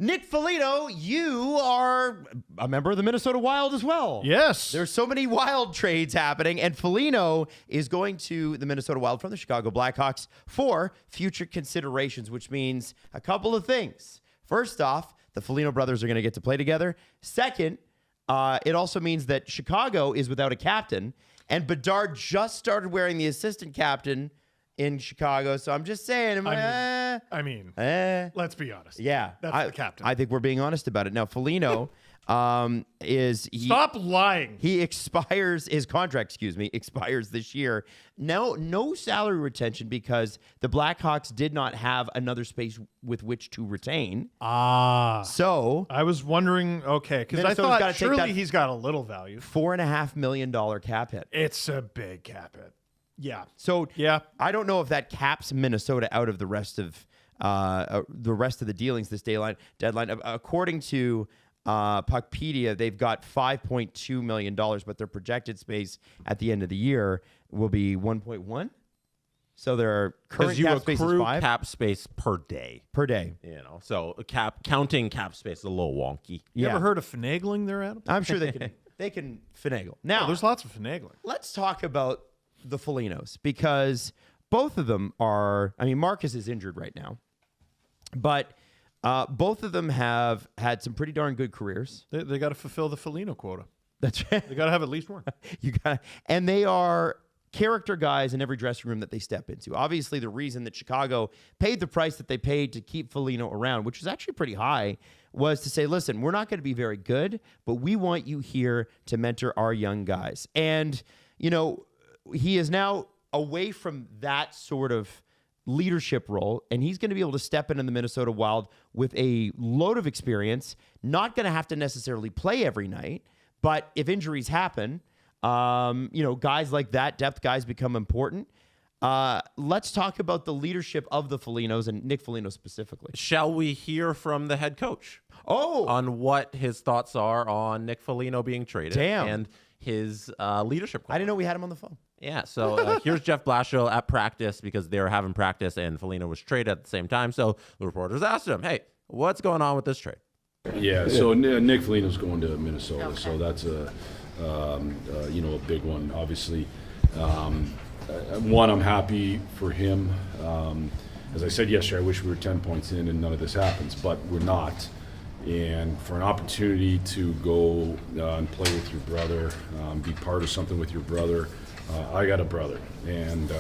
Nick Foligno, you are a member of the Minnesota Wild as well. Yes. There's so many Wild trades happening, and Foligno is going to the Minnesota Wild from the Chicago Blackhawks for future considerations, which means a couple of things. First off, the Foligno brothers are going to get to play together. Second, it also means that Chicago is without a captain, and Bedard just started wearing the assistant captain in Chicago, so I'm just saying. Let's be honest. Yeah, that's the captain. I think we're being honest about it. Now, Foligno Stop lying. His contract, expires this year. No salary retention because the Blackhawks did not have another space with which to retain. So I was wondering, okay, because I thought surely he's got a little value. $4.5 million cap hit. It's a big cap hit. Yeah. So yeah, I don't know if that caps Minnesota out of the rest of the dealings this deadline. According to Puckpedia, they've got $5.2 million, but their projected space at the end of the year will be 1.1. So their current cap space is 5. Cap space per day. So counting cap space is a little wonky. You ever heard of finagling there, Adam? I'm sure they can finagle. Now, there's lots of finagling. Let's talk about the Folignos, because both of them are, Marcus is injured right now, but both of them have had some pretty darn good careers. They got to fulfill the Foligno quota. That's right. They got to have at least one. And they are character guys in every dressing room that they step into. Obviously, the reason that Chicago paid the price that they paid to keep Foligno around, which was actually pretty high, was to say, listen, we're not going to be very good, but we want you here to mentor our young guys. And, he is now away from that sort of leadership role, and he's going to be able to step into the Minnesota Wild with a load of experience, not going to have to necessarily play every night, but if injuries happen, guys like that, depth guys become important. Let's talk about the leadership of the Folignos and Nick Foligno specifically. Shall we hear from the head coach? On what his thoughts are on Nick Foligno being traded and his leadership quality. I didn't know we had him on the phone. Yeah, so here's Jeff Blashill at practice because they were having practice and Foligno was traded at the same time. So the reporters asked him, hey, what's going on with this trade? Yeah, so Nick Foligno's going to Minnesota, so that's a big one, obviously. I'm happy for him. As I said yesterday, I wish we were 10 points in and none of this happens, but we're not. And for an opportunity to go and play with your brother, be part of something with your brother, I got a brother, and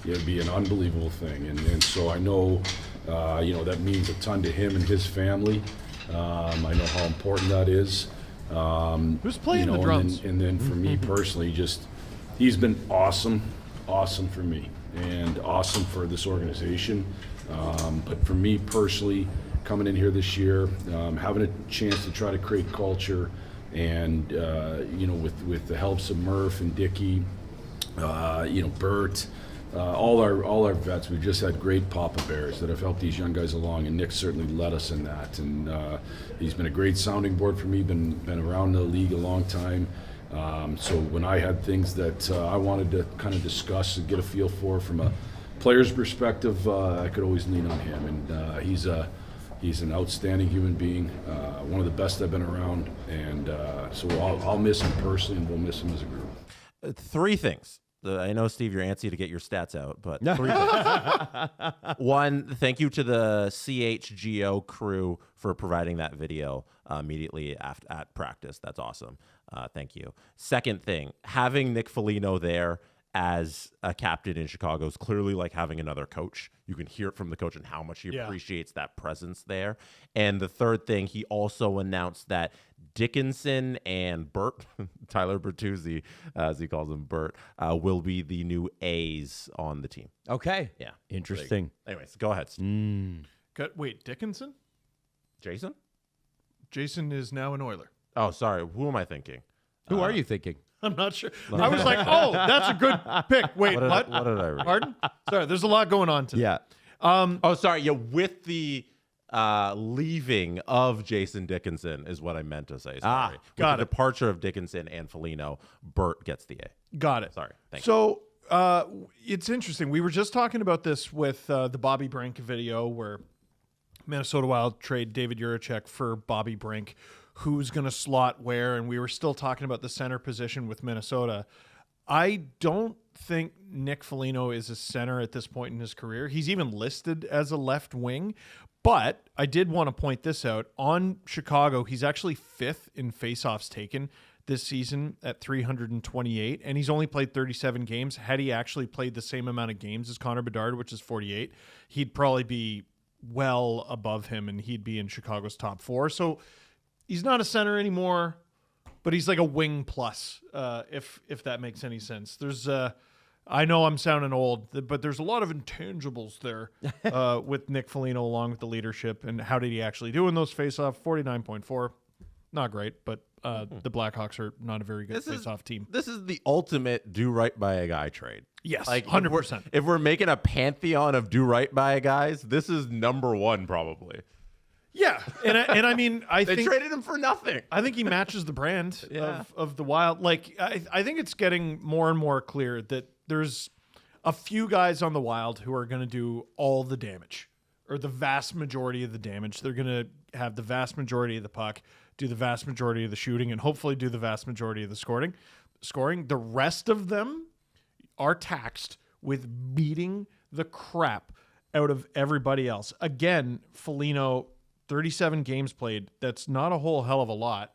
it'd be an unbelievable thing. And so I know, that means a ton to him and his family. I know how important that is. Who's playing the drums? And then for me personally, he's been awesome for me and awesome for this organization. But for me personally, coming in here this year, having a chance to try to create culture, and with the helps of Murph and Dickey, Bert, all our vets, we've just had great Papa Bears that have helped these young guys along, and Nick certainly led us in that. And he's been a great sounding board for me. Been around the league a long time. So when I had things that I wanted to kind of discuss and get a feel for from a player's perspective, I could always lean on him. And he's an outstanding human being, one of the best I've been around. And so I'll miss him personally, and we'll miss him as a group. 3 things. I know, Steve, you're antsy to get your stats out, but 3 things. 1, thank you to the CHGO crew for providing that video immediately at practice. That's awesome. Thank you. Second thing, having Nick Foligno there as a captain in Chicago is clearly like having another coach. You can hear it from the coach and how much he appreciates that presence there. And the third thing, he also announced that Dickinson and Bert, Tyler Bertuzzi, as he calls him, Bert, will be the new A's on the team. Okay. Yeah. Interesting. Anyways, go ahead, Steve. Wait, Dickinson? Jason? Jason is now an Oiler. Oh, sorry. Who am I thinking? Who are you thinking? I'm not sure. I was like, oh, that's a good pick. Wait, what? What did I read? Pardon? Sorry, there's a lot going on today. Yeah. Sorry. Yeah, with the leaving of Jason Dickinson is what I meant to say. Sorry. Got the it. departure of Dickinson and Foligno, Bert gets the A. Got it. Sorry. Thank you. So it's interesting. We were just talking about this with the Bobby Brink video where Minnesota Wild trade David Jiricek for Bobby Brink. Who's going to slot where? And we were still talking about the center position with Minnesota. I don't think Nick Foligno is a center at this point in his career. He's even listed as a left wing. But I did want to point this out. On Chicago, he's actually 5th in faceoffs taken this season at 328, and he's only played 37 games. Had he actually played the same amount of games as Connor Bedard, which is 48, he'd probably be well above him, and he'd be in Chicago's top 4. So he's not a center anymore, but he's like a wing plus, if that makes any sense. There's I know I'm sounding old, but there's a lot of intangibles there with Nick Foligno along with the leadership. And how did he actually do in those faceoff? 49.4. Not great, but the Blackhawks are not a very good faceoff team. This is the ultimate do right by a guy trade. Yes, like 100%. If we're making a pantheon of do right by a guys, this is number 1 probably. Yeah, and I mean, I They think traded him for nothing. I think he matches the brand of the Wild. Like, I think it's getting more and more clear that there's a few guys on the Wild who are going to do all the damage, or the vast majority of the damage. They're going to have the vast majority of the puck, do the vast majority of the shooting, and hopefully do the vast majority of the scoring. The rest of them are taxed with beating the crap out of everybody else. Again, Foligno, 37 games played. That's not a whole hell of a lot.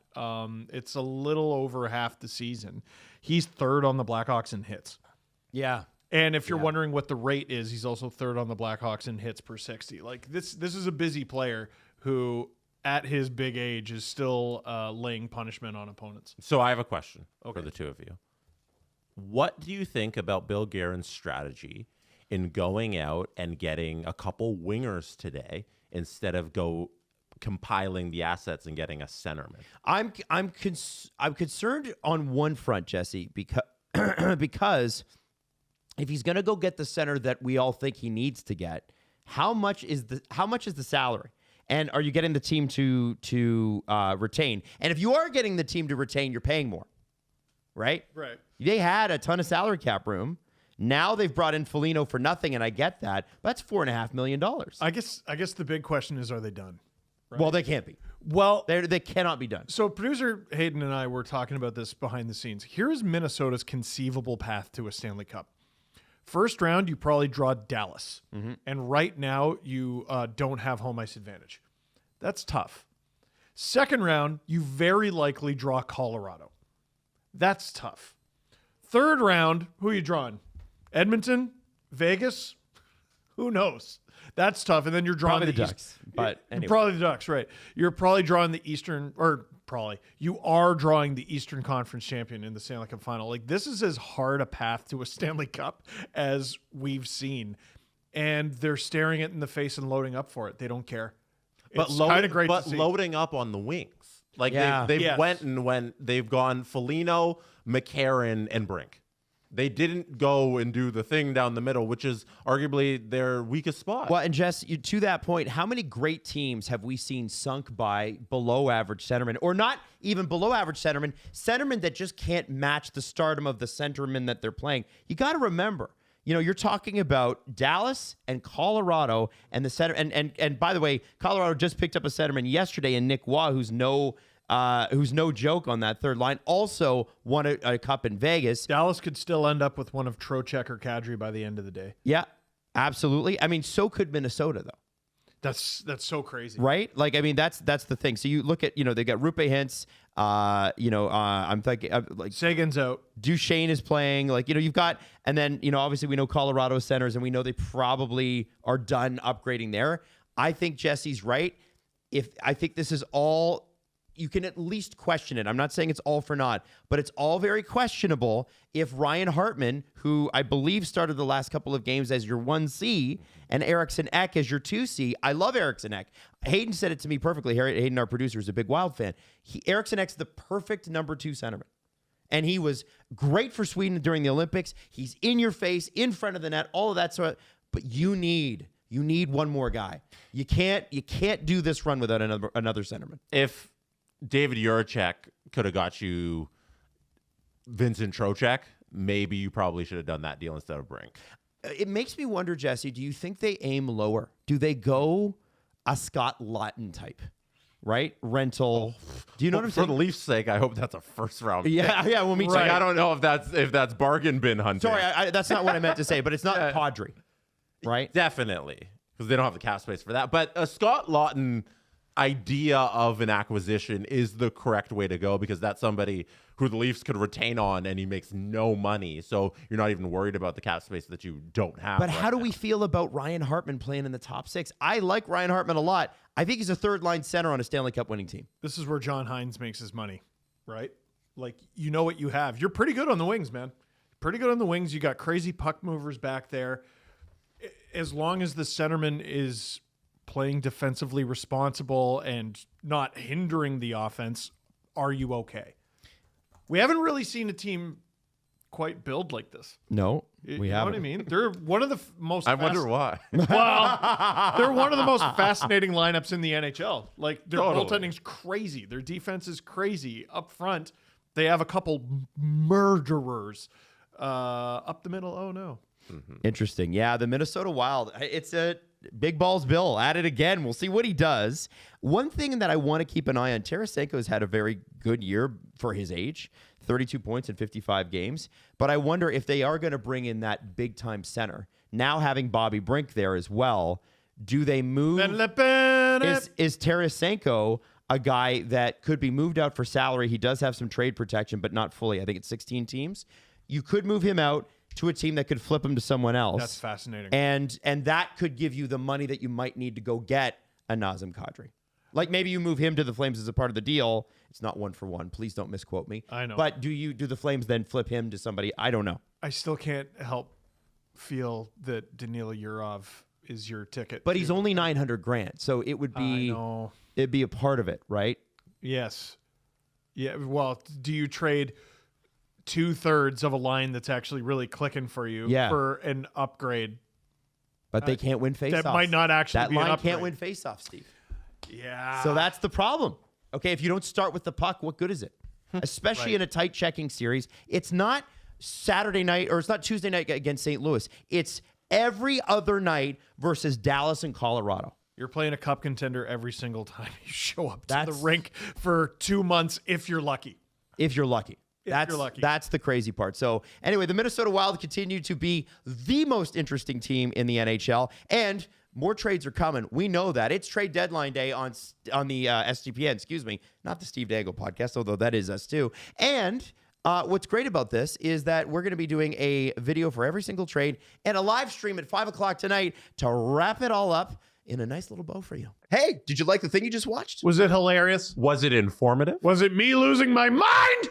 It's a little over half the season. He's 3rd on the Blackhawks in hits. Yeah. And if you're wondering what the rate is, he's also 3rd on the Blackhawks in hits per 60. Like, this is a busy player who, at his big age, is still laying punishment on opponents. So I have a question for the two of you. What do you think about Bill Guerin's strategy in going out and getting a couple wingers today instead of compiling the assets and getting a centerman? I'm concerned on one front, Jesse, because if he's going to go get the center that we all think he needs to get, how much is the salary? And are you getting the team to retain? And if you are getting the team to retain, you're paying more, right? Right. They had a ton of salary cap room. Now they've brought in Foligno for nothing, and I get that. But that's $4.5 million. I guess the big question is, are they done? Right. Well, they can't be. Well, They cannot be done. so producer Hayden and I were talking about this behind the scenes. Here's Minnesota's conceivable path to a Stanley Cup. First round, you probably draw Dallas. And right now, you don't have home ice advantage. That's tough. Second round, you very likely draw Colorado. That's tough. Third round, who are you drawing? Edmonton? Vegas? Who knows? That's tough. And then you're drawing Probably the Ducks. But anyway. Probably the Ducks, right. You're probably drawing the Eastern, or probably, you are drawing the Eastern Conference champion in the Stanley Cup final. Like, this is as hard a path to a Stanley Cup as we've seen. And they're staring it in the face and loading up for it. They don't care. But It's kind of great to see. loading up on the wings. Like Yeah. they've they've gone Foligno, McCarron, and Brink. They didn't go and do the thing down the middle, which is arguably their weakest spot. Well, and Jess, to that point, how many great teams have we seen sunk by below average centermen, or not even below average centermen that just can't match the stardom of the centermen that they're playing? You got to remember, you're talking about Dallas and Colorado and the center. And by the way, Colorado just picked up a centerman yesterday in Nick Waugh, who's no joke on that third line. Also won a cup in Vegas. Dallas could still end up with one of Trocheck or Kadri by the end of the day. Yeah, absolutely. I mean, so could Minnesota, though. That's so crazy. Right? Like, I mean, that's the thing. So you look at, they got Rupe Hintz, I'm thinking, like, Sagan's out. Duchesne is playing, like, you've got, and then, obviously we know Colorado centers, and we know they probably are done upgrading there. I think Jesse's right. I think this is all, you can at least question it. I'm not saying it's all for naught, but it's all very questionable if Ryan Hartman, who I believe started the last couple of games as your 1C, and Eriksson Ek as your 2C. I love Eriksson Ek. Hayden said it to me perfectly. Hayden, our producer, is a big Wild fan. Eriksson Ek's the perfect number 2 centerman. And he was great for Sweden during the Olympics. He's in your face, in front of the net, all of that sort of, but you need one more guy. You can't do this run without another centerman. If David Jiricek could have got you Vincent Trocheck, maybe you probably should have done that deal instead of Brink. It makes me wonder, Jesse, do you think they aim lower? Do they go a Scott Laughton type, right? Rental. Do you know what I'm For saying? the Leafs' sake, I hope that's a first round. Yeah. Well, me too. Like, I don't know if that's bargain bin hunting. Sorry, that's not what I meant to say, but it's not Kadri, right? Definitely, because they don't have the cap space for that. But a Scott Laughton idea of an acquisition is the correct way to go, because that's somebody who the Leafs could retain on, and he makes no money. So you're not even worried about the cap space that you don't have. But how do we feel about Ryan Hartman playing in the top 6? I like Ryan Hartman a lot. I think he's a third-line center on a Stanley Cup winning team. This is where John Hines makes his money, right? Like, you know what you have. You're pretty good on the wings, man. Pretty good on the wings. You got crazy puck movers back there. As long as the centerman is playing defensively responsible and not hindering the offense, are you okay? We haven't really seen a team quite build like this. No, You we know haven't. what I mean? They're one of the most. I wonder why. Well, they're one of the most fascinating lineups in the NHL. Like, their Totally. goaltending's crazy. Their defense is crazy. Up front, they have a couple murderers. Up the middle, oh no. Interesting. Yeah, the Minnesota Wild. It's a big balls Bill at it again. We'll see what he does. One thing that I want to keep an eye on, Tarasenko's had a very good year for his age, 32 points in 55 games. But I wonder if they are going to bring in that big-time center. Now having Bobby Brink there as well, do they move? Is Tarasenko a guy that could be moved out for salary? He does have some trade protection, but not fully. I think it's 16 teams. You could move him out to a team that could flip him to someone else. That's fascinating. And that could give you the money that you might need to go get a Nazem Kadri. Like, maybe you move him to the Flames as a part of the deal. It's not 1-for-1. Please don't misquote me. I know. But do the Flames then flip him to somebody? I don't know. I still can't help feel that Danilo Yurov is your ticket. But he's only $900,000, so it would be it'd be a part of it, right? Yes. Yeah. Well, do you trade 2/3 of a line that's actually really clicking for you for an upgrade? But they can't win faceoffs. That might not actually that be an line upgrade. can't win faceoffs, Steve. Yeah. So that's the problem. Okay, if you don't start with the puck, what good is it? Especially in a tight checking series. It's not Saturday night, or it's not Tuesday night against St. Louis. It's every other night versus Dallas and Colorado. You're playing a cup contender every single time you show up to the rink for 2 months, if you're lucky. If you're lucky. You're lucky. That's the crazy part. So anyway, the Minnesota Wild continue to be the most interesting team in the NHL, and more trades are coming. We know that. It's trade deadline day on the SGPN, excuse me, not the Steve Dangle podcast, although that is us too. And what's great about this is that we're going to be doing a video for every single trade and a live stream at 5 o'clock tonight to wrap it all up in a nice little bow for you. Hey, did you like the thing you just watched? Was it hilarious? Was it informative? Was it me losing my mind?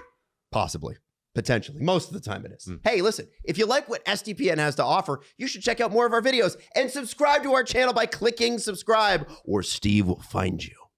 Possibly. Potentially. Most of the time it is. Hey, listen, if you like what SDPN has to offer, you should check out more of our videos and subscribe to our channel by clicking subscribe, or Steve will find you.